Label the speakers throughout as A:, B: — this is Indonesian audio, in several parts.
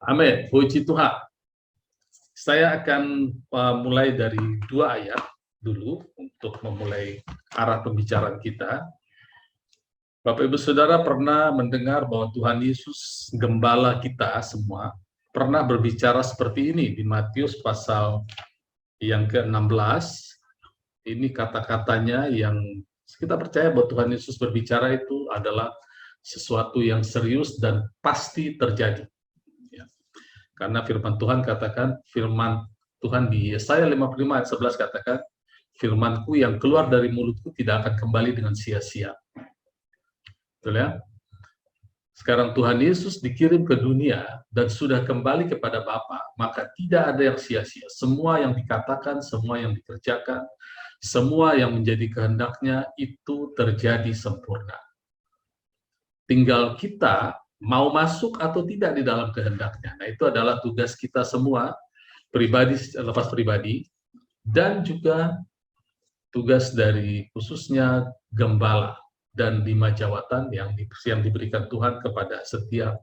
A: Amin, puji Tuhan. Saya akan mulai dari 2 ayat dulu untuk memulai arah pembicaraan kita. Bapak Ibu Saudara pernah mendengar bahwa Tuhan Yesus, gembala kita semua, pernah berbicara seperti ini di Matius pasal yang ke-16. Ini kata-katanya yang kita percaya bahwa Tuhan Yesus berbicara itu adalah sesuatu yang serius dan pasti terjadi. Karena firman Tuhan katakan, firman Tuhan di Yesaya 55 ayat 11 katakan, firmanku yang keluar dari mulutku tidak akan kembali dengan sia-sia. Betul ya? Sekarang Tuhan Yesus dikirim ke dunia dan sudah kembali kepada Bapa, maka tidak ada yang sia-sia. Semua yang dikatakan, semua yang dikerjakan, semua yang menjadi kehendaknya itu terjadi sempurna. Tinggal kita mau masuk atau tidak di dalam kehendaknya. Nah, itu adalah tugas kita semua, pribadi lepas pribadi, dan juga tugas dari khususnya gembala dan 5 jawatan yang diberikan Tuhan kepada setiap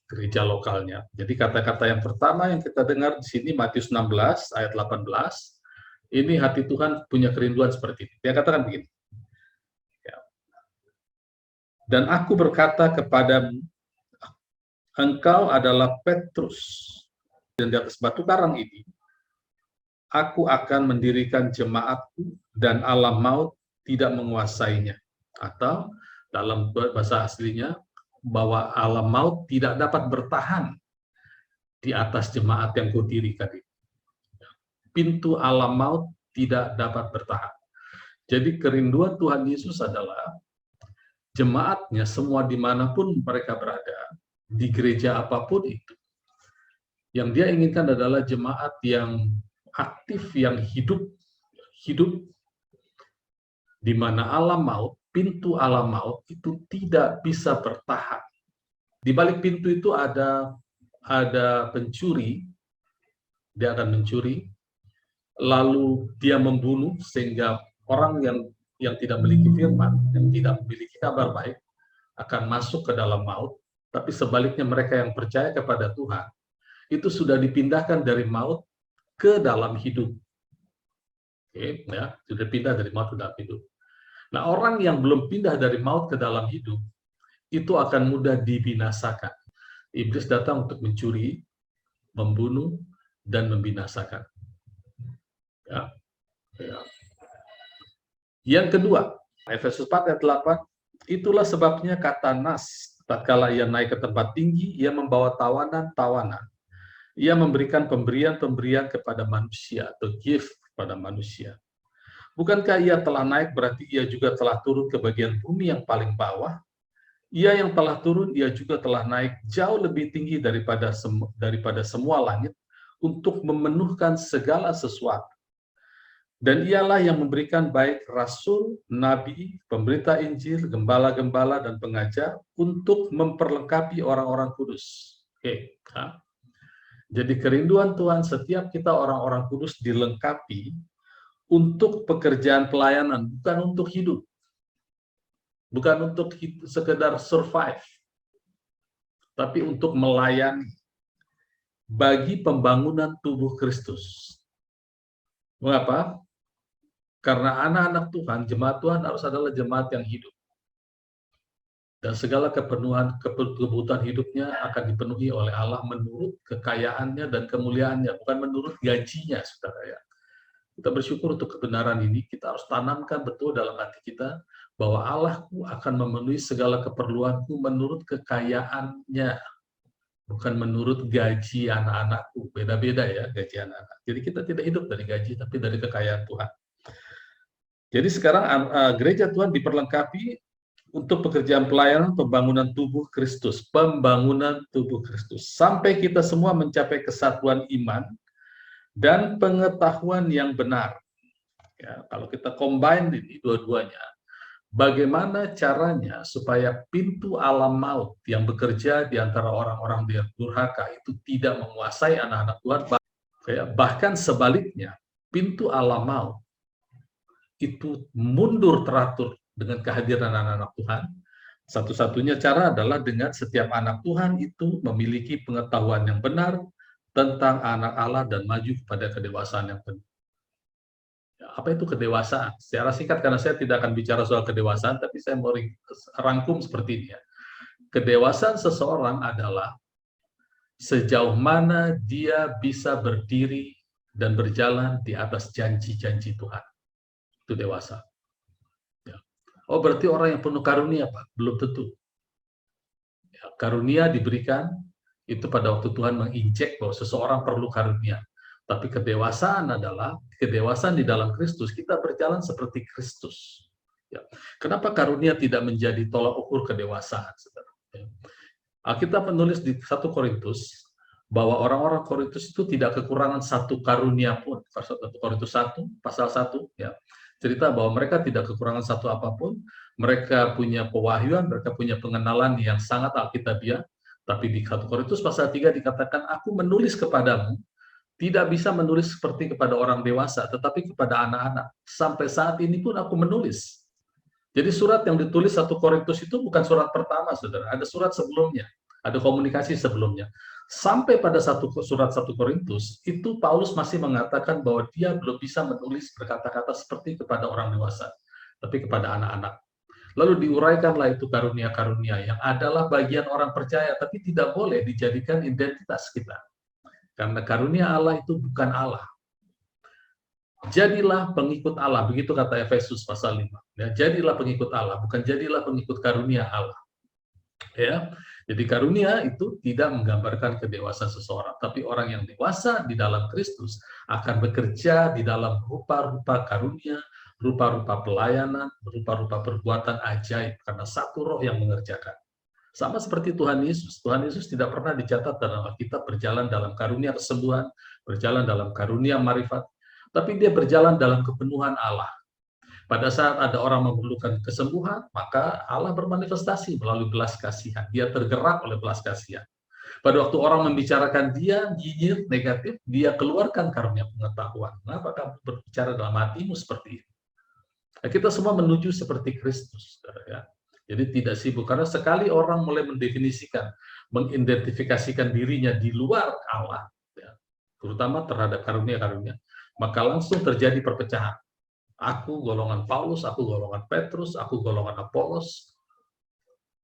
A: gereja lokalnya. Jadi kata-kata yang pertama yang kita dengar di sini Matius 16 ayat 18, ini hati Tuhan punya kerinduan seperti ini. Dia katakan begini. Dan aku berkata kepadamu, engkau adalah Petrus, dan di atas batu karang ini, aku akan mendirikan jemaatku dan alam maut tidak menguasainya. Atau dalam bahasa aslinya, bahwa alam maut tidak dapat bertahan di atas jemaat yang kudirikan itu. Pintu alam maut tidak dapat bertahan. Jadi kerinduan Tuhan Yesus adalah jemaatnya semua dimanapun mereka berada, di gereja apapun itu. Yang dia inginkan adalah jemaat yang aktif, yang hidup, di mana alam maut, pintu alam maut itu tidak bisa bertahan. Di balik pintu itu ada pencuri, dia akan mencuri, lalu dia membunuh sehingga orang yang tidak memiliki firman, yang tidak memiliki kabar baik, akan masuk ke dalam maut. Tapi sebaliknya mereka yang percaya kepada Tuhan, itu sudah dipindahkan dari maut ke dalam hidup. Oke, ya, sudah pindah dari maut ke dalam hidup. Nah, orang yang belum pindah dari maut ke dalam hidup, itu akan mudah dibinasakan. Iblis datang untuk mencuri, membunuh, dan membinasakan. Ya. Ya. Yang kedua, Efesus 4 ayat 8, itulah sebabnya kata nas, tatkala ia naik ke tempat tinggi, ia membawa tawanan-tawanan. Ia memberikan pemberian-pemberian kepada manusia, atau gift kepada manusia. Bukankah ia telah naik, berarti ia juga telah turun ke bagian bumi yang paling bawah? Ia yang telah turun, ia juga telah naik jauh lebih tinggi daripada semua langit untuk memenuhkan segala sesuatu. Dan ialah yang memberikan baik rasul, nabi, pemberita Injil, gembala-gembala, dan pengajar untuk memperlengkapi orang-orang kudus. Oke. Jadi kerinduan Tuhan setiap kita orang-orang kudus dilengkapi untuk pekerjaan pelayanan, bukan untuk hidup. Bukan untuk sekedar survive, tapi untuk melayani bagi pembangunan tubuh Kristus. Mengapa? Karena anak-anak Tuhan, jemaat Tuhan harus adalah jemaat yang hidup. Dan segala kebutuhan hidupnya akan dipenuhi oleh Allah menurut kekayaannya dan kemuliaannya, bukan menurut gajinya, saudara ya. Kita bersyukur untuk kebenaran ini, kita harus tanamkan betul dalam hati kita, bahwa Allahku akan memenuhi segala keperluanku menurut kekayaannya, bukan menurut gaji anak-anakku. Beda-beda ya gaji anak-anak. Jadi kita tidak hidup dari gaji, tapi dari kekayaan Tuhan. Jadi sekarang gereja Tuhan diperlengkapi untuk pekerjaan pelayanan pembangunan tubuh Kristus, pembangunan tubuh Kristus, sampai kita semua mencapai kesatuan iman dan pengetahuan yang benar. Ya, kalau kita combine ini dua-duanya, bagaimana caranya supaya pintu alam maut yang bekerja di antara orang-orang yang durhaka itu tidak menguasai anak-anak Tuhan, bahkan sebaliknya, pintu alam maut itu mundur teratur dengan kehadiran anak-anak Tuhan, Satu-satunya cara adalah dengan setiap anak Tuhan itu memiliki pengetahuan yang benar tentang anak Allah dan maju kepada kedewasaan yang penuh. Apa itu kedewasaan? Secara singkat, karena saya tidak akan bicara soal kedewasaan, tapi saya mau rangkum seperti ini ya. Kedewasaan seseorang adalah sejauh mana dia bisa berdiri dan berjalan di atas janji-janji Tuhan. Itu dewasa. Ya. Oh, berarti orang yang penuh karunia, Pak? Belum tentu. Ya, karunia diberikan itu pada waktu Tuhan menginjek bahwa seseorang perlu karunia. Tapi kedewasaan adalah kedewasaan di dalam Kristus. Kita berjalan seperti Kristus. Ya. Kenapa karunia tidak menjadi tolak ukur kedewasaan? Ya. Alkitab menulis di 1 Korintus bahwa orang-orang Korintus itu tidak kekurangan satu karunia pun. 1 Korintus 1, pasal 1, ya, cerita bahwa mereka tidak kekurangan satu apapun. Mereka punya pewahyuan, mereka punya pengenalan yang sangat alkitabiah. Tapi di 1 Korintus pasal 3 dikatakan, aku menulis kepadamu, tidak bisa menulis seperti kepada orang dewasa, tetapi kepada anak-anak. Sampai saat ini pun aku menulis. Jadi surat yang ditulis 1 Korintus itu bukan surat pertama, saudara. Ada surat sebelumnya, ada komunikasi sebelumnya. Sampai pada surat 1 Korintus, itu Paulus masih mengatakan bahwa dia belum bisa menulis berkata-kata seperti kepada orang dewasa, tapi kepada anak-anak. Lalu diuraikanlah itu karunia-karunia yang adalah bagian orang percaya, tapi tidak boleh dijadikan identitas kita. Karena karunia Allah itu bukan Allah. Jadilah pengikut Allah, begitu kata Efesus pasal 5. Ya, jadilah pengikut Allah, bukan jadilah pengikut karunia Allah. Ya, jadi karunia itu tidak menggambarkan kedewasaan seseorang, tapi orang yang dewasa di dalam Kristus akan bekerja di dalam rupa-rupa karunia, rupa-rupa pelayanan, rupa-rupa perbuatan ajaib, karena satu roh yang mengerjakan. Sama seperti Tuhan Yesus. Tuhan Yesus tidak pernah dicatat dalam Alkitab berjalan dalam karunia kesembuhan, berjalan dalam karunia marifat, tapi dia berjalan dalam kepenuhan Allah. Pada saat ada orang memerlukan kesembuhan, maka Allah bermanifestasi melalui belas kasihan. Dia tergerak oleh belas kasihan. Pada waktu orang membicarakan dia nyinyir negatif, dia keluarkan karunia pengetahuan. Kenapa kamu berbicara dalam hatimu seperti ini? Nah, kita semua menuju seperti Kristus. Ya. Jadi tidak sibuk. Karena sekali orang mulai mendefinisikan, mengidentifikasikan dirinya di luar Allah, ya, terutama terhadap karunia-karunia, maka langsung terjadi perpecahan. Aku golongan Paulus, aku golongan Petrus, aku golongan Apolos.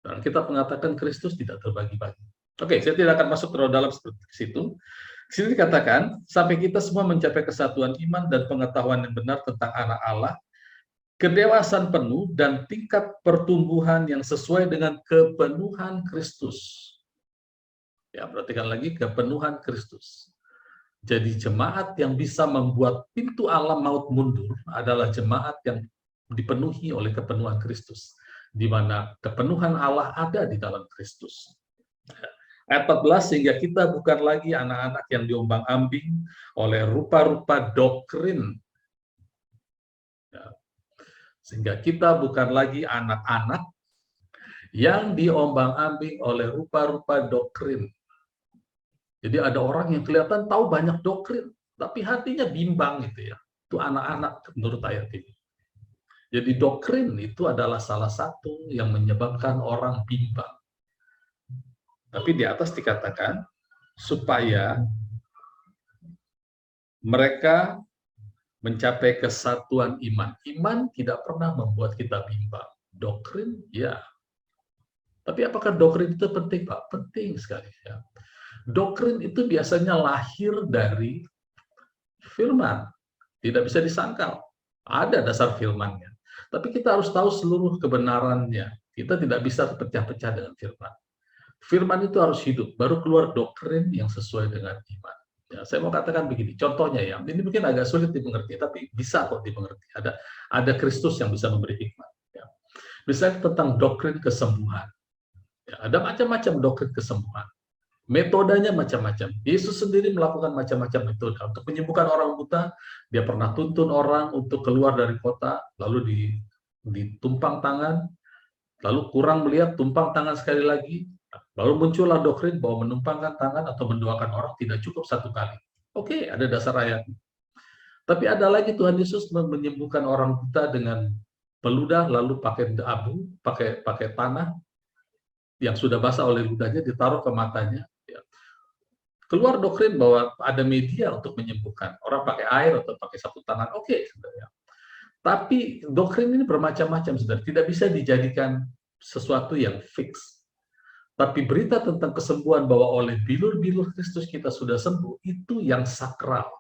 A: Dan kita mengatakan Kristus tidak terbagi-bagi. Oke, saya tidak akan masuk terlalu dalam seperti situ. Di sini dikatakan, sampai kita semua mencapai kesatuan iman dan pengetahuan yang benar tentang anak Allah, kedewasaan penuh dan tingkat pertumbuhan yang sesuai dengan kepenuhan Kristus. Ya, perhatikan lagi, kepenuhan Kristus. Jadi jemaat yang bisa membuat pintu alam maut mundur adalah jemaat yang dipenuhi oleh kepenuhan Kristus, di mana kepenuhan Allah ada di dalam Kristus. Ayat 14, sehingga kita bukan lagi anak-anak yang diombang-ambing oleh rupa-rupa doktrin. Sehingga kita bukan lagi anak-anak yang diombang-ambing oleh rupa-rupa doktrin. Jadi ada orang yang kelihatan tahu banyak doktrin, tapi hatinya bimbang gitu ya. Itu anak-anak menurut ayat ini. Jadi doktrin itu adalah salah satu yang menyebabkan orang bimbang. Tapi di atas dikatakan supaya mereka mencapai kesatuan iman. Iman tidak pernah membuat kita bimbang. Doktrin, ya. Tapi apakah doktrin itu penting, Pak? Penting sekali ya. Doktrin itu biasanya lahir dari firman. Tidak bisa disangkal. Ada dasar firmannya. Tapi kita harus tahu seluruh kebenarannya. Kita tidak bisa pecah-pecah dengan firman. Firman itu harus hidup. Baru keluar doktrin yang sesuai dengan iman. Ya, saya mau katakan begini. Contohnya ya. Ini mungkin agak sulit dimengerti. Tapi bisa kok dimengerti. Ada Kristus yang bisa memberi hikmat. Ya. Misalnya tentang doktrin kesembuhan. Ya, ada macam-macam doktrin kesembuhan. Metodenya macam-macam. Yesus sendiri melakukan macam-macam metode. Untuk menyembuhkan orang buta, dia pernah tuntun orang untuk keluar dari kota, lalu ditumpang tangan, lalu kurang melihat, tumpang tangan sekali lagi, lalu muncullah doktrin bahwa menumpangkan tangan atau mendoakan orang tidak cukup satu kali. Oke, ada dasar ayatnya. Tapi ada lagi Tuhan Yesus menyembuhkan orang buta dengan peludah, lalu pakai abu, pakai tanah, yang sudah basah oleh ludahnya ditaruh ke matanya. Ya. Keluar doktrin bahwa ada media untuk menyembuhkan. Orang pakai air atau pakai sapu tangan, oke. Ya. Tapi doktrin ini bermacam-macam, saudara. Tidak bisa dijadikan sesuatu yang fix. Tapi berita tentang kesembuhan bahwa oleh bilur-bilur Kristus kita sudah sembuh, itu yang sakral.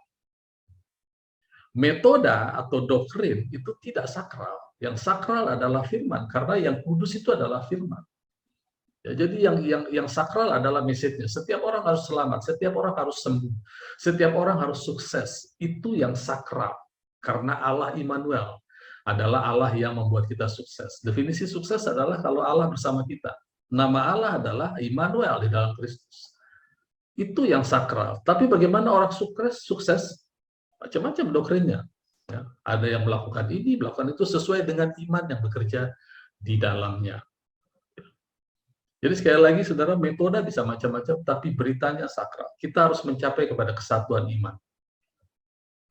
A: Metode atau doktrin itu tidak sakral. Yang sakral adalah firman, karena yang kudus itu adalah firman. Ya, jadi yang sakral adalah message-nya. Setiap orang harus selamat, setiap orang harus sembuh, setiap orang harus sukses. Itu yang sakral. Karena Allah Immanuel adalah Allah yang membuat kita sukses. Definisi sukses adalah kalau Allah bersama kita. Nama Allah adalah Immanuel di dalam Kristus. Itu yang sakral. Tapi bagaimana orang sukses? Macam-macam doktrinnya. Ya, ada yang melakukan ini, melakukan itu sesuai dengan iman yang bekerja di dalamnya. Jadi sekali lagi, saudara, metode bisa macam-macam, tapi beritanya sakral. Kita harus mencapai kepada kesatuan iman.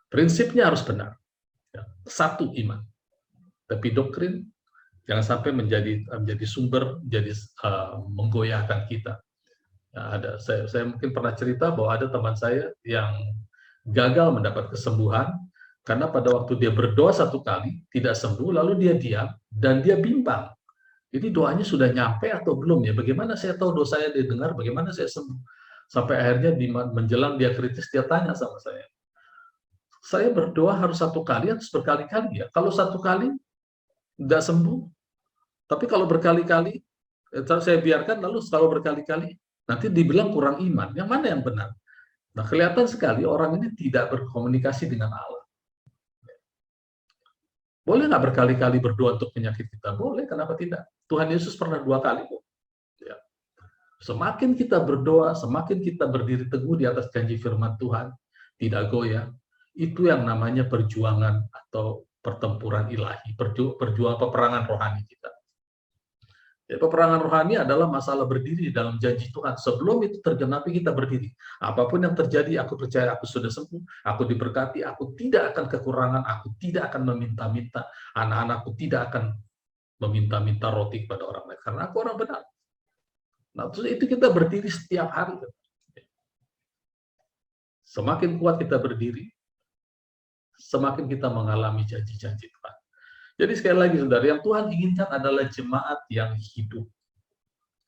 A: Prinsipnya harus benar. Ya, satu iman. Tapi doktrin jangan sampai menjadi sumber, menjadi menggoyahkan kita. Ya, saya mungkin pernah cerita bahwa ada teman saya yang gagal mendapat kesembuhan karena pada waktu dia berdoa satu kali tidak sembuh, lalu dia diam dan dia bimbang. Ini doanya sudah nyampe atau belum ya? Bagaimana saya tahu doa saya didengar? Bagaimana saya sembuh? Sampai akhirnya menjelang dia kritis, dia tanya sama saya. Saya berdoa harus satu kali, harus berkali-kali ya? Kalau satu kali tidak sembuh, tapi kalau berkali-kali, saya biarkan, lalu kalau berkali-kali, nanti dibilang kurang iman. Yang mana yang benar? Nah, kelihatan sekali orang ini tidak berkomunikasi dengan Allah. Boleh nggak berkali-kali berdoa untuk penyakit kita? Boleh, kenapa tidak? Tuhan Yesus pernah 2 kali kok. Ya. Semakin kita berdoa, semakin kita berdiri teguh di atas janji firman Tuhan, tidak goyah, itu yang namanya perjuangan atau pertempuran ilahi, perjuangan peperangan rohani kita. Ya, peperangan rohani adalah masalah berdiri dalam janji Tuhan. Sebelum itu tergenapi, kita berdiri. Apapun yang terjadi, aku percaya aku sudah sembuh, aku diberkati, aku tidak akan kekurangan, aku tidak akan meminta-minta, anak-anakku tidak akan meminta-minta roti kepada orang lain, karena aku orang benar. Nah, terus itu kita berdiri setiap hari. Semakin kuat kita berdiri, semakin kita mengalami janji-janji Tuhan. Jadi sekali lagi, saudara, yang Tuhan inginkan adalah jemaat yang hidup.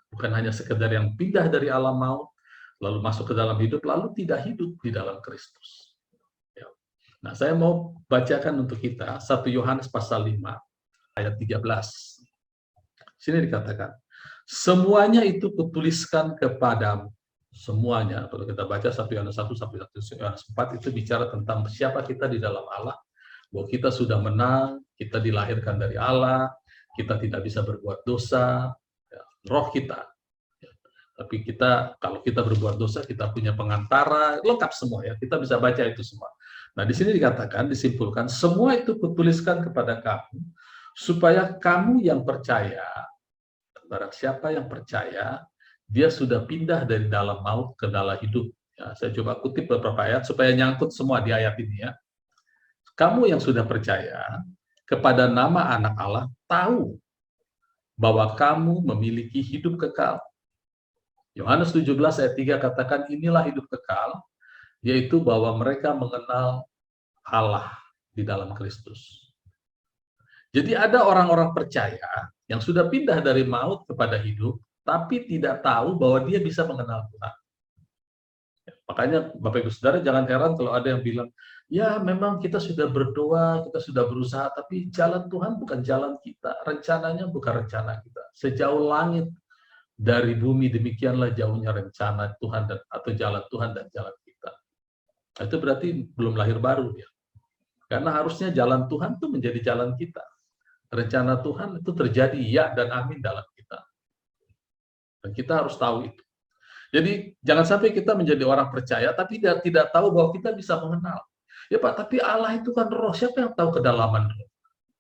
A: Bukan hanya sekedar yang pindah dari alam maut, lalu masuk ke dalam hidup, lalu tidak hidup di dalam Kristus. Ya. Nah, saya mau bacakan untuk kita 1 Yohanes pasal 5, ayat 13. Sini dikatakan, semuanya itu kutuliskan kepadamu. Semuanya, kalau kita baca 1 Yohanes 1 sampai 1 Yohanes 4, itu bicara tentang siapa kita di dalam Allah, bahwa kita sudah menang, kita dilahirkan dari Allah, kita tidak bisa berbuat dosa, ya, roh kita. Ya. Tapi kita, kalau kita berbuat dosa, kita punya pengantara, lengkap semua ya, kita bisa baca itu semua. Nah, di sini dikatakan, disimpulkan, semua itu kutuliskan kepada kamu, supaya kamu yang percaya, barang siapa yang percaya, dia sudah pindah dari dalam maut ke dalam hidup. Ya, saya coba kutip beberapa ayat, supaya nyangkut semua di ayat ini ya. Kamu yang sudah percaya kepada nama anak Allah, tahu bahwa kamu memiliki hidup kekal. Yohanes 17 ayat 3 katakan, inilah hidup kekal, yaitu bahwa mereka mengenal Allah di dalam Kristus. Jadi ada orang-orang percaya yang sudah pindah dari maut kepada hidup, tapi tidak tahu bahwa dia bisa mengenal Tuhan. Makanya Bapak Ibu Saudara jangan heran kalau ada yang bilang, ya memang kita sudah berdoa, kita sudah berusaha, tapi jalan Tuhan bukan jalan kita, rencananya bukan rencana kita. Sejauh langit dari bumi, demikianlah jauhnya rencana Tuhan atau jalan Tuhan dan jalan kita. Itu berarti belum lahir baru dia. Karena harusnya jalan Tuhan itu menjadi jalan kita. Rencana Tuhan itu terjadi ya dan amin dalam kita. Dan kita harus tahu itu. Jadi jangan sampai kita menjadi orang percaya tapi tidak tahu bahwa kita bisa mengenal. Ya Pak, tapi Allah itu kan roh. Siapa yang tahu kedalaman roh?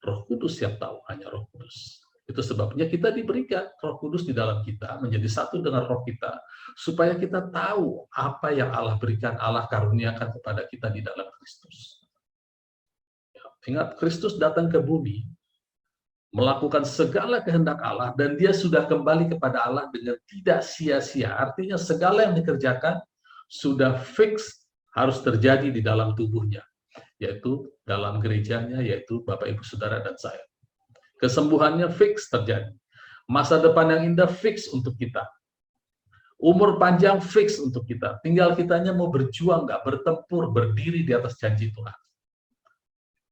A: Roh Kudus yang tahu, hanya Roh Kudus. Itu sebabnya kita diberikan Roh Kudus di dalam kita, menjadi satu dengan roh kita, supaya kita tahu apa yang Allah berikan, Allah karuniakan kepada kita di dalam Kristus. Ya, ingat, Kristus datang ke bumi melakukan segala kehendak Allah, dan dia sudah kembali kepada Allah dengan tidak sia-sia. Artinya segala yang dikerjakan sudah fix harus terjadi di dalam tubuhnya, yaitu dalam gerejanya, yaitu Bapak Ibu Saudara dan saya. Kesembuhannya fix terjadi. Masa depan yang indah fix untuk kita. Umur panjang fix untuk kita. Tinggal kitanya mau berjuang nggak, bertempur, berdiri di atas janji Tuhan.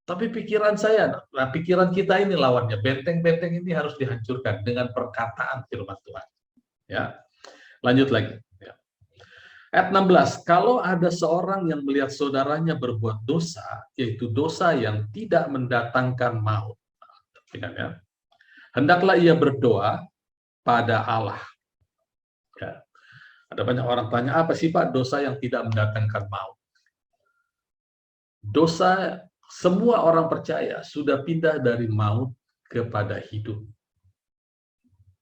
A: Tapi pikiran saya, nah pikiran kita ini lawannya. Benteng-benteng ini harus dihancurkan dengan perkataan firman Tuhan. Ya, lanjut lagi. Ya. Ayat 16, kalau ada seorang yang melihat saudaranya berbuat dosa, yaitu dosa yang tidak mendatangkan maut, ya, hendaklah ia berdoa pada Allah. Ya. Ada banyak orang tanya, apa sih Pak dosa yang tidak mendatangkan maut? Dosa, semua orang percaya sudah pindah dari maut kepada hidup.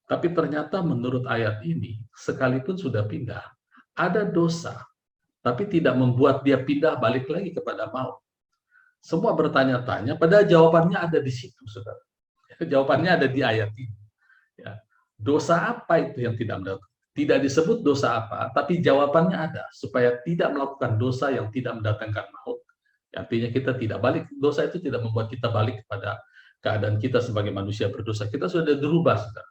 A: Tapi ternyata menurut ayat ini, sekalipun sudah pindah, ada dosa, tapi tidak membuat dia pindah balik lagi kepada maut. Semua bertanya-tanya, padahal jawabannya ada di situ, saudara. Jawabannya ada di ayat ini. Ya. Dosa apa itu yang tidak mendatangkan? Tidak disebut dosa apa, tapi jawabannya ada, supaya tidak melakukan dosa yang tidak mendatangkan maut. Artinya kita tidak balik, dosa itu tidak membuat kita balik kepada keadaan kita sebagai manusia berdosa. Kita sudah dirubah, saudara.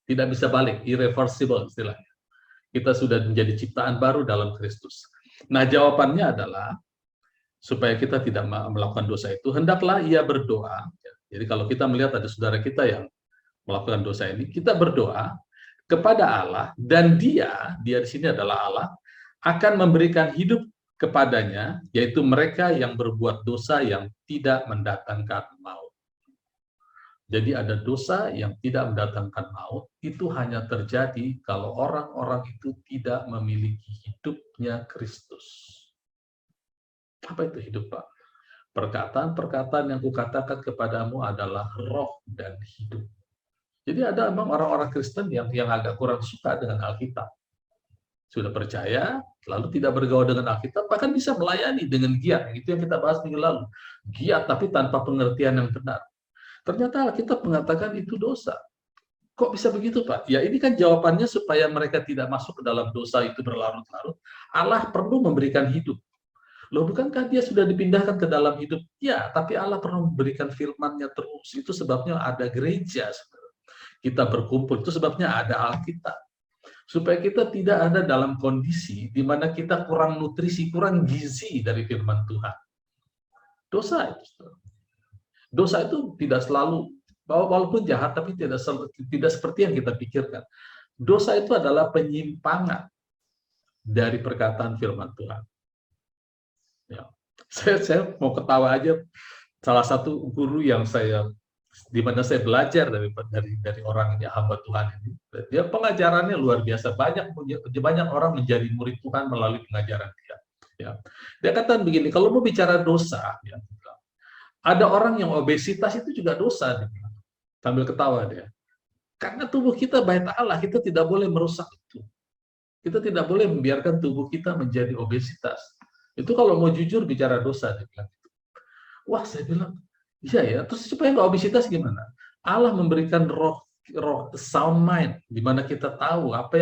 A: Tidak bisa balik, irreversible istilahnya. Kita sudah menjadi ciptaan baru dalam Kristus. Nah, jawabannya adalah, supaya kita tidak melakukan dosa itu, hendaklah ia berdoa. Jadi kalau kita melihat ada saudara kita yang melakukan dosa ini, kita berdoa kepada Allah, dan dia di sini adalah Allah, akan memberikan hidup kepadanya, yaitu mereka yang berbuat dosa yang tidak mendatangkan maut. Jadi ada dosa yang tidak mendatangkan maut, itu hanya terjadi kalau orang-orang itu tidak memiliki hidupnya Kristus. Apa itu hidup, Pak? Perkataan-perkataan yang kukatakan kepadamu adalah roh dan hidup. Jadi ada memang orang-orang Kristen yang agak kurang suka dengan Alkitab. Sudah percaya, lalu tidak bergaul dengan Alkitab, bahkan bisa melayani dengan giat. Itu yang kita bahas minggu lalu. Giat tapi tanpa pengertian yang benar. Ternyata Alkitab mengatakan itu dosa. Kok bisa begitu, Pak? Ya ini kan jawabannya supaya mereka tidak masuk ke dalam dosa itu berlarut-larut. Allah perlu memberikan hidup. Loh, bukankah dia sudah dipindahkan ke dalam hidup? Ya, tapi Allah perlu memberikan firman-Nya terus. Itu sebabnya ada gereja. Kita berkumpul, itu sebabnya ada Alkitab. Supaya kita tidak ada dalam kondisi di mana kita kurang nutrisi, kurang gizi dari firman Tuhan. Dosa itu tidak selalu, walaupun jahat, tapi tidak seperti yang kita pikirkan. Dosa itu adalah penyimpangan dari perkataan firman Tuhan. Ya. Saya mau ketawa aja, salah satu guru yang di mana saya belajar dari orang yang hamba Tuhan ini, dia pengajarannya luar biasa, banyak orang menjadi murid Tuhan melalui pengajaran dia. Ya. Dia katakan begini, kalau mau bicara dosa, ya, ada orang yang obesitas itu juga dosa, sambil ketawa dia. Karena tubuh kita bait Allah, kita tidak boleh merusak itu. Kita tidak boleh membiarkan tubuh kita menjadi obesitas. Itu kalau mau jujur bicara dosa, dia bilang. Wah, saya bilang, iya ya, terus supaya nggak obesitas gimana? Allah memberikan roh sound mind, di mana kita tahu apa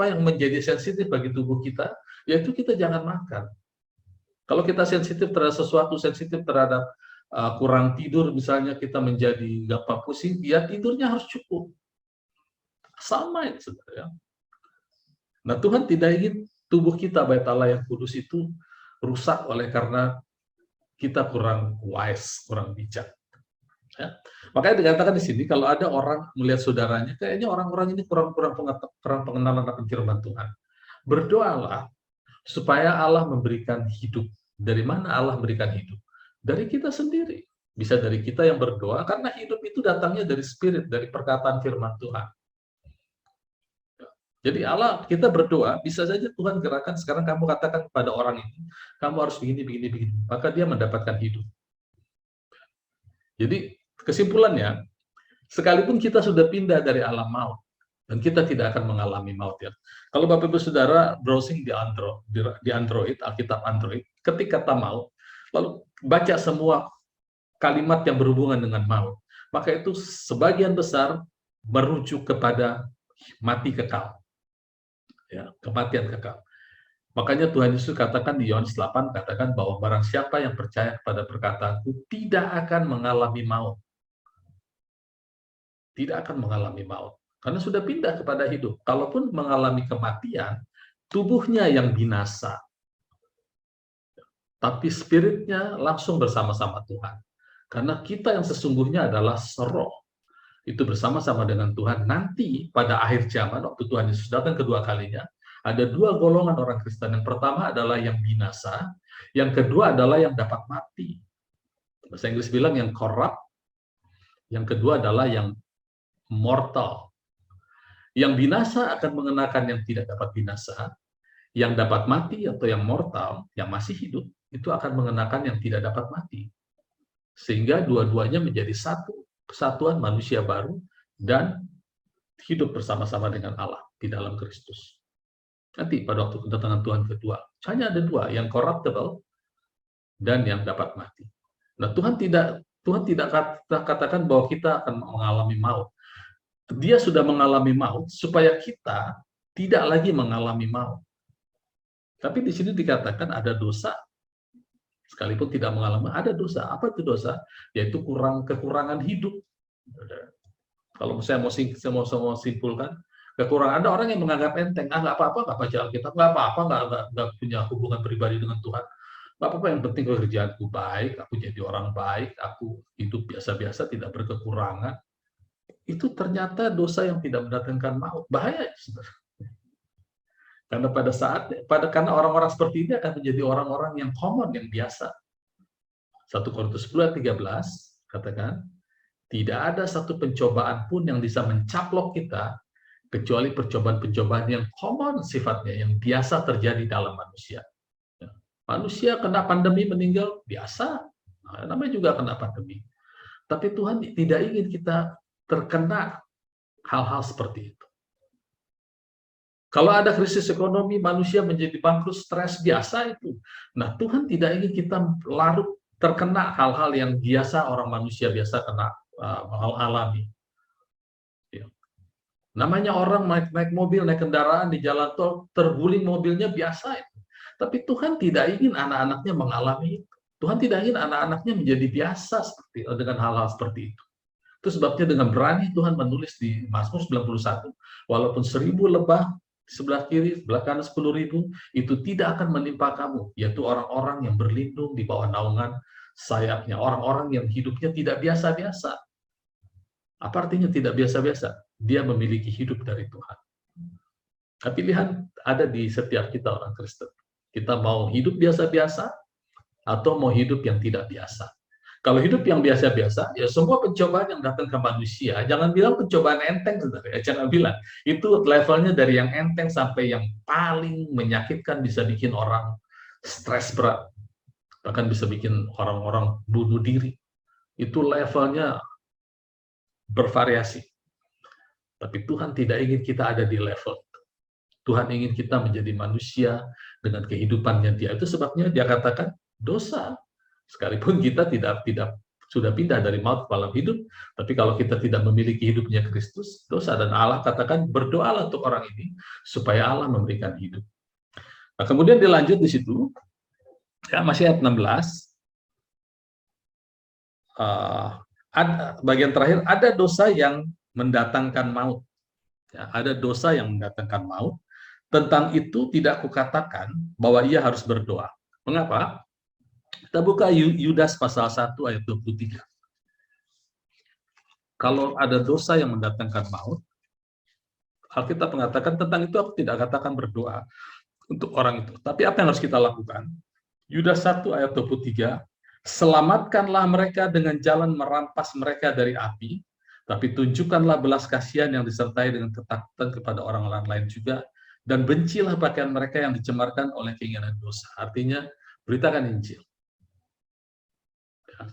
A: yang menjadi sensitif bagi tubuh kita, yaitu kita jangan makan. Kalau kita sensitif terhadap sesuatu, sensitif terhadap kurang tidur, misalnya kita menjadi gampang pusing, ya tidurnya harus cukup. Sound mind, sebenarnya. Nah, Tuhan tidak ingin tubuh kita, bait Allah yang kudus itu rusak oleh karena kita kurang wise, kurang bijak. Ya. Makanya dikatakan di sini, kalau ada orang melihat saudaranya, kayaknya orang-orang ini kurang pengenalan akan firman Tuhan. Berdoalah supaya Allah memberikan hidup. Dari mana Allah memberikan hidup? Dari kita sendiri. Bisa dari kita yang berdoa, karena hidup itu datangnya dari spirit, dari perkataan firman Tuhan. Jadi Allah, kita berdoa, bisa saja Tuhan gerakan, sekarang kamu katakan kepada orang ini, kamu harus begini, begini, begini. Maka dia mendapatkan hidup. Jadi kesimpulannya, sekalipun kita sudah pindah dari alam maut, dan kita tidak akan mengalami maut ya. Kalau Bapak Ibu Saudara browsing di Android, Alkitab Android, ketik kata maut, lalu baca semua kalimat yang berhubungan dengan maut, maka itu sebagian besar merujuk kepada mati kekal, ya, kematian kekal. Makanya Tuhan Yesus katakan di Yohanes 8, katakan bahwa barang siapa yang percaya kepada perkataanku tidak akan mengalami maut. Tidak akan mengalami maut. Karena sudah pindah kepada hidup. Kalaupun mengalami kematian, tubuhnya yang binasa. Tapi spiritnya langsung bersama-sama Tuhan. Karena kita yang sesungguhnya adalah seroh. Itu bersama-sama dengan Tuhan. Nanti pada akhir zaman, waktu Tuhan Yesus datang kedua kalinya, ada dua golongan orang Kristen. Yang pertama adalah yang binasa, yang kedua adalah yang dapat mati. Bahasa Inggris bilang yang corrupt, yang kedua adalah yang mortal. Yang binasa akan mengenakan yang tidak dapat binasa, yang dapat mati atau yang mortal, yang masih hidup, itu akan mengenakan yang tidak dapat mati. Sehingga dua-duanya menjadi satu kesatuan manusia baru dan hidup bersama-sama dengan Allah di dalam Kristus. Nanti pada waktu kedatangan Tuhan kedua, hanya ada dua, yang corruptible dan yang dapat mati. Nah, Tuhan tidak katakan bahwa kita akan mengalami maut. Dia sudah mengalami maut supaya kita tidak lagi mengalami maut. Tapi di sini dikatakan ada dosa. Sekalipun tidak mengalami, ada dosa. Apa itu dosa? Yaitu kekurangan hidup. Kalau saya mau simpulkan, kekurangan, ada orang yang menganggap enteng, nggak apa-apa, nggak baca Alkitab, nggak apa-apa, nggak punya hubungan pribadi dengan Tuhan, nggak apa-apa, yang penting pekerjaanku baik, aku jadi orang baik, aku hidup biasa-biasa, tidak berkekurangan. Itu ternyata dosa yang tidak mendatangkan maut. Bahaya, sebenarnya. Karena karena orang-orang seperti ini akan menjadi orang-orang yang common, yang biasa. 1 Korintus 10:13 katakan, tidak ada satu pencobaan pun yang bisa mencaplok kita kecuali percobaan-percobaan yang common sifatnya, yang biasa terjadi dalam manusia. Manusia kena pandemi meninggal, biasa. Nah, namanya juga kena pandemi. Tapi Tuhan tidak ingin kita terkena hal-hal seperti itu. Kalau ada krisis ekonomi, manusia menjadi bangkrut, stres, biasa itu. Nah, Tuhan tidak ingin kita larut terkena hal-hal yang biasa orang manusia biasa kena alami. Namanya orang naik mobil, naik kendaraan di jalan tol, terguling mobilnya, biasa itu. Tapi Tuhan tidak ingin anak-anaknya mengalami itu. Tuhan tidak ingin anak-anaknya menjadi biasa dengan hal-hal seperti itu. Itu sebabnya dengan berani Tuhan menulis di Mazmur 91, walaupun 1000 lebah di sebelah kiri, sebelah kanan 10.000, itu tidak akan menimpa kamu, yaitu orang-orang yang berlindung di bawah naungan sayapnya, orang-orang yang hidupnya tidak biasa-biasa. Apa artinya tidak biasa-biasa? Dia memiliki hidup dari Tuhan. Nah, pilihan ada di setiap kita orang Kristen. Kita mau hidup biasa-biasa atau mau hidup yang tidak biasa. Kalau hidup yang biasa-biasa, ya semua pencobaan yang datang ke manusia, jangan bilang pencobaan enteng, saudara. Jangan bilang. Itu levelnya dari yang enteng sampai yang paling menyakitkan, bisa bikin orang stres berat. Bahkan bisa bikin orang-orang bunuh diri. Itu levelnya bervariasi. Tapi Tuhan tidak ingin kita ada di level itu. Tuhan ingin kita menjadi manusia dengan kehidupannya Dia. Itu sebabnya Dia katakan dosa. Sekalipun kita tidak sudah pindah dari maut ke dalam hidup, tapi kalau kita tidak memiliki hidupnya Kristus, dosa. Dan Allah katakan berdoalah untuk orang ini supaya Allah memberikan hidup. Nah, kemudian dilanjut di situ, ya, masih ayat 16. Bagian terakhir, ada dosa yang mendatangkan maut. Ya, ada dosa yang mendatangkan maut. Tentang itu tidak kukatakan bahwa ia harus berdoa. Mengapa? Kita buka Yudas pasal 1 ayat 23. Kalau ada dosa yang mendatangkan maut, Alkitab mengatakan tentang itu aku tidak katakan berdoa untuk orang itu. Tapi apa yang harus kita lakukan? Yudas 1 ayat 23, selamatkanlah mereka dengan jalan merampas mereka dari api, tapi tunjukkanlah belas kasihan yang disertai dengan ketakutan kepada orang-orang lain juga, dan bencilah pakaian mereka yang dicemarkan oleh keinginan dosa. Artinya, beritakan Injil. Ya.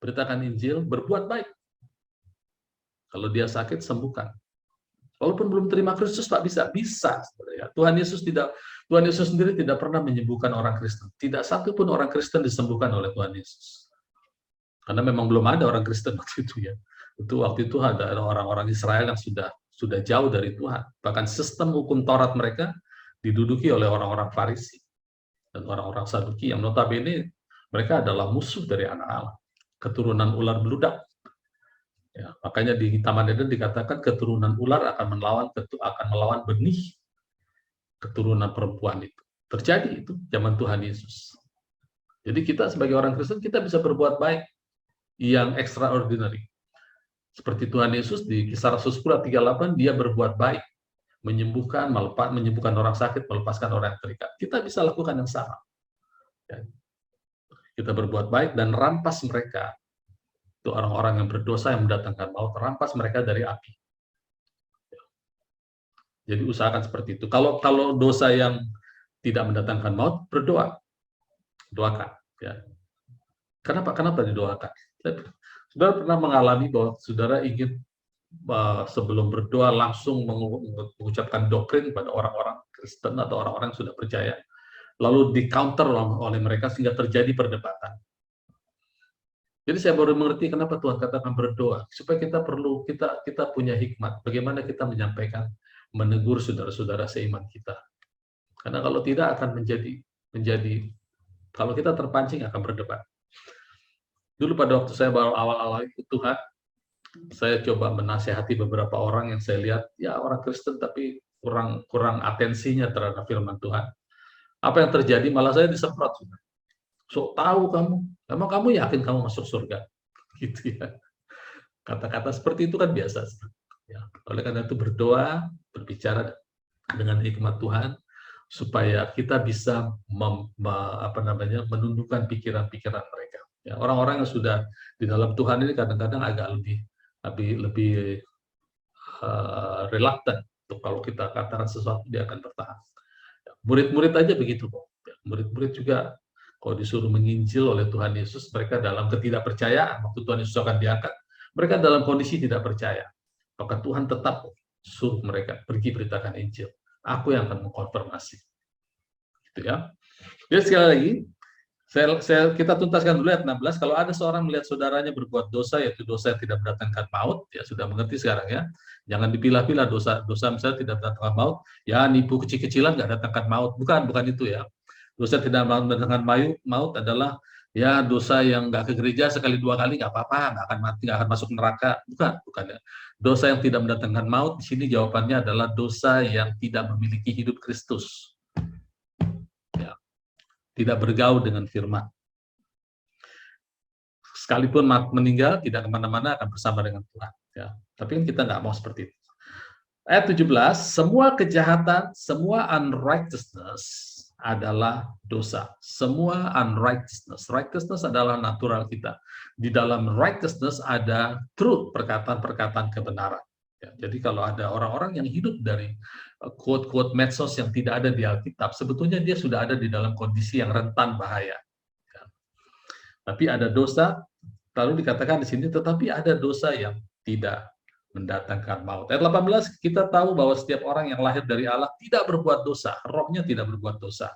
A: Beritakan Injil, berbuat baik. Kalau dia sakit, sembuhkan. Walaupun belum terima Kristus, Pak, bisa. Ya. Tuhan Yesus sendiri tidak pernah menyembuhkan orang Kristen. Tidak satu pun orang Kristen disembuhkan oleh Tuhan Yesus. Karena memang belum ada orang Kristen waktu itu, ya. Itu waktu itu ada orang-orang Israel yang sudah jauh dari Tuhan. Bahkan sistem hukum Taurat mereka diduduki oleh orang-orang Farisi dan orang-orang Saduki yang notabene mereka adalah musuh dari anak Allah, keturunan ular beludak. Ya, makanya di Taman Eden dikatakan keturunan ular akan melawan benih keturunan perempuan itu. Terjadi itu zaman Tuhan Yesus. Jadi kita sebagai orang Kristen kita bisa berbuat baik yang extraordinary. Seperti Tuhan Yesus di Kisah Rasul 10:38 dia berbuat baik, menyembuhkan orang sakit, melepaskan orang yang terikat. Kita bisa lakukan yang sama. Ya. Kita berbuat baik dan rampas mereka. Itu orang-orang yang berdosa yang mendatangkan maut, rampas mereka dari api. Jadi usahakan seperti itu. Kalau dosa yang tidak mendatangkan maut, berdoa. Doakan. Ya. Kenapa didoakan? Saudara pernah mengalami bahwa saudara ingin sebelum berdoa langsung mengucapkan doktrin pada orang-orang Kristen atau orang-orang yang sudah percaya, lalu di-counter oleh mereka sehingga terjadi perdebatan. Jadi saya baru mengerti kenapa Tuhan katakan berdoa, supaya kita punya hikmat, bagaimana kita menyampaikan, menegur saudara-saudara seiman kita. Karena kalau tidak akan menjadi kalau kita terpancing akan berdebat. Dulu pada waktu saya baru awal-awal ikut Tuhan, saya coba menasihati beberapa orang yang saya lihat, ya orang Kristen tapi kurang atensinya terhadap firman Tuhan. Apa yang terjadi? Malah saya disemprot. Sok tahu kamu, emang kamu yakin kamu masuk surga? Gitu ya. Kata-kata seperti itu kan biasa. Ya. Oleh karena itu berdoa, berbicara dengan hikmat Tuhan, supaya kita bisa menundukkan pikiran-pikiran mereka. Ya, orang-orang yang sudah di dalam Tuhan ini kadang-kadang agak lebih reluctant untuk kalau kita katakan sesuatu dia akan bertahan. Murid-murid aja begitu kok. Murid-murid juga kalau disuruh menginjil oleh Tuhan Yesus, mereka dalam ketidakpercayaan waktu Tuhan Yesus akan diangkat, mereka dalam kondisi tidak percaya. Maka Tuhan tetap suruh mereka pergi beritakan Injil. Aku yang akan mengkonfirmasi. Gitu ya. Jadi sekali lagi, kita tuntaskan dulu ayat 16. Kalau ada seorang melihat saudaranya berbuat dosa, yaitu dosa yang tidak mendatangkan maut, ya sudah mengerti sekarang ya. Jangan dipilah-pilah dosa misalnya tidak mendatangkan maut, ya nipu kecil-kecilan nggak datangkan maut. Bukan itu ya. Dosa tidak mendatangkan maut adalah ya dosa yang nggak ke gereja sekali dua kali nggak apa-apa, nggak akan mati, nggak akan masuk neraka. Bukan ya. Dosa yang tidak mendatangkan maut di sini jawabannya adalah dosa yang tidak memiliki hidup Kristus. Tidak bergaul dengan firman. Sekalipun meninggal, tidak kemana-mana akan bersama dengan Tuhan. Ya. Tapi kan kita nggak mau seperti itu. Ayat 17, semua kejahatan, semua unrighteousness adalah dosa. Semua unrighteousness. Righteousness adalah natural kita. Di dalam righteousness ada truth, perkataan-perkataan kebenaran. Ya, jadi kalau ada orang-orang yang hidup dari quote-quote medsos yang tidak ada di Alkitab, sebetulnya dia sudah ada di dalam kondisi yang rentan bahaya. Ya. Tapi ada dosa, lalu dikatakan di sini, tetapi ada dosa yang tidak mendatangkan maut. Ayat 18, kita tahu bahwa setiap orang yang lahir dari Allah tidak berbuat dosa, rohnya tidak berbuat dosa.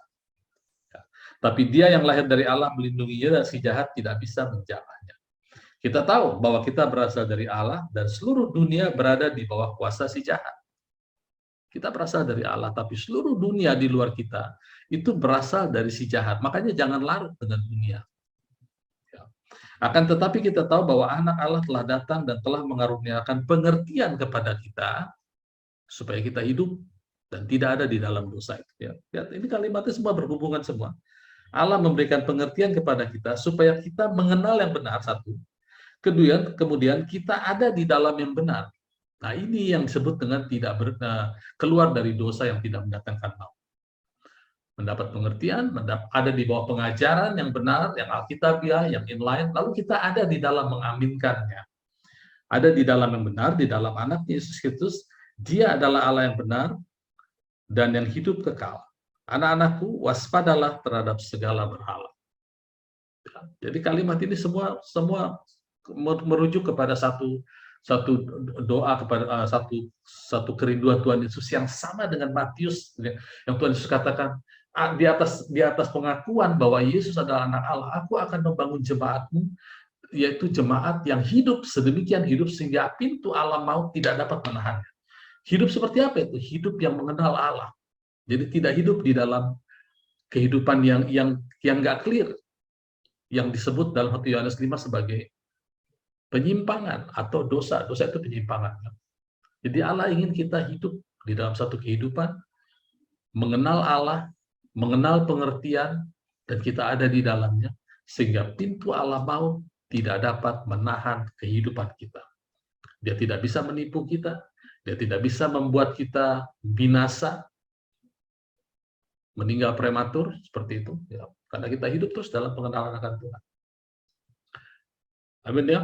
A: Ya. Tapi dia yang lahir dari Allah melindunginya dan si jahat tidak bisa menjamahnya. Kita tahu bahwa kita berasal dari Allah dan seluruh dunia berada di bawah kuasa si jahat. Kita berasal dari Allah, tapi seluruh dunia di luar kita itu berasal dari si jahat. Makanya jangan larut dengan dunia. Ya. Akan tetapi kita tahu bahwa anak Allah telah datang dan telah mengaruniakan pengertian kepada kita supaya kita hidup dan tidak ada di dalam dosa itu. Ya. Ini kalimatnya semua berhubungan semua. Allah memberikan pengertian kepada kita supaya kita mengenal yang benar, satu. Kemudian kita ada di dalam yang benar. Nah, ini yang disebut dengan keluar dari dosa yang tidak mendatangkan maut. Mendapat pengertian, ada di bawah pengajaran yang benar, yang alkitabiah, yang inline, lalu kita ada di dalam mengaminkannya. Ada di dalam yang benar, di dalam anak Yesus Kristus, dia adalah Allah yang benar dan yang hidup kekal. Anak-anakku, waspadalah terhadap segala berhala. Jadi kalimat ini semua merujuk kepada satu doa, kepada satu kerinduan Tuhan Yesus yang sama dengan Matius yang Tuhan Yesus katakan di atas pengakuan bahwa Yesus adalah anak Allah, aku akan membangun jemaatmu yaitu jemaat yang hidup sedemikian hidup sehingga pintu alam maut tidak dapat menahannya. Hidup seperti apa itu? Hidup yang mengenal Allah. Jadi tidak hidup di dalam kehidupan yang nggak clear, yang disebut dalam 1 Yohanes 5 sebagai penyimpangan atau dosa. Dosa itu penyimpangan. Jadi Allah ingin kita hidup di dalam satu kehidupan, mengenal Allah, mengenal pengertian, dan kita ada di dalamnya, sehingga pintu alam maut tidak dapat menahan kehidupan kita. Dia tidak bisa menipu kita, dia tidak bisa membuat kita binasa, meninggal prematur, seperti itu. Ya, karena kita hidup terus dalam pengenalan akan Tuhan. Amin ya.